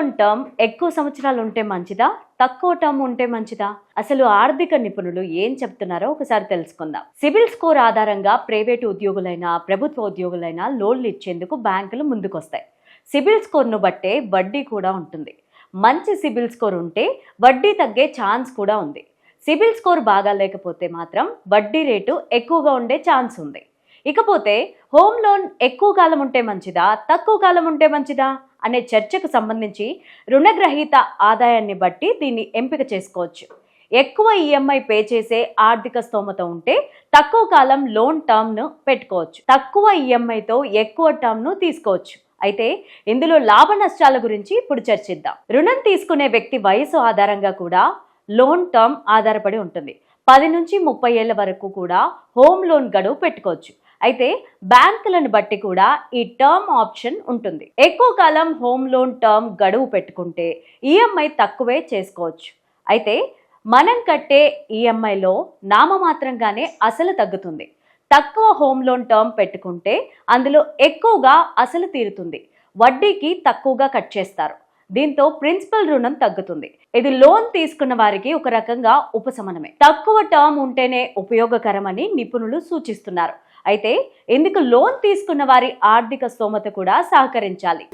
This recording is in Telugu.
లోన్ టర్మ్ ఎక్కువ సంవత్సరాలు ఉంటే మంచిదా, తక్కువ టర్మ్ ఉంటే మంచిదా? అసలు ఆర్థిక నిపుణులు ఏం చెప్తున్నారో ఒకసారి తెలుసుకుందాం. సిబిల్ స్కోర్ ఆధారంగా ప్రైవేటు ఉద్యోగులైనా ప్రభుత్వ ఉద్యోగులైనా లోన్లు ఇచ్చేందుకు బ్యాంకులు ముందుకొస్తాయి. సిబిల్ స్కోర్ను బట్టే వడ్డీ కూడా ఉంటుంది. మంచి సిబిల్ స్కోర్ ఉంటే వడ్డీ తగ్గే ఛాన్స్ కూడా ఉంది. సిబిల్ స్కోర్ బాగా లేకపోతే మాత్రం వడ్డీ రేటు ఎక్కువగా ఉండే ఛాన్స్ ఉంది. ఇకపోతే హోమ్ లోన్ ఎక్కువ కాలం ఉంటే మంచిదా, తక్కువ కాలం ఉంటే మంచిదా అనే చర్చకు సంబంధించి రుణగ్రహీత ఆదాయాన్ని బట్టి దీన్ని ఎంపిక చేసుకోవచ్చు. ఎక్కువ ఈఎంఐ పే చేసే ఆర్థిక స్తోమత ఉంటే తక్కువ కాలం లోన్ టర్మ్ను పెట్టుకోవచ్చు. తక్కువ ఈఎంఐతో ఎక్కువ టర్మ్ను తీసుకోవచ్చు. అయితే ఇందులో లాభ నష్టాల గురించి ఇప్పుడు చర్చిద్దాం. రుణం తీసుకునే వ్యక్తి వయసు ఆధారంగా కూడా లోన్ టర్మ్ ఆధారపడి ఉంటుంది. 10 నుంచి 30 ఏళ్ల వరకు కూడా హోమ్ లోన్ గడువు పెట్టుకోవచ్చు. అయితే బ్యాంకులను బట్టి కూడా ఈ టర్మ్ ఆప్షన్ ఉంటుంది. ఎక్కువ కాలం హోమ్ లోన్ టర్మ్ గడువు పెట్టుకుంటే ఈఎంఐ తక్కువే చేసుకోవచ్చు. అయితే మనం కట్టే ఈఎంఐలో నామమాత్రంగానే అసలు తగ్గుతుంది. తక్కువ హోమ్ లోన్ టర్మ్ పెట్టుకుంటే అందులో ఎక్కువగా అసలు తీరుతుంది. వడ్డీకి తక్కువగా కట్ చేస్తారు. దీంతో ప్రిన్సిపల్ రుణం తగ్గుతుంది. ఇది లోన్ తీసుకున్న వారికి ఒక రకంగా ఉపశమనమే. తక్కువ టర్మ్ ఉంటేనే ఉపయోగకరమని నిపుణులు సూచిస్తున్నారు. అయితే ఇందుకు లోన్ తీసుకున్న వారి ఆర్థిక స్తోమత కూడా సహకరించాలి.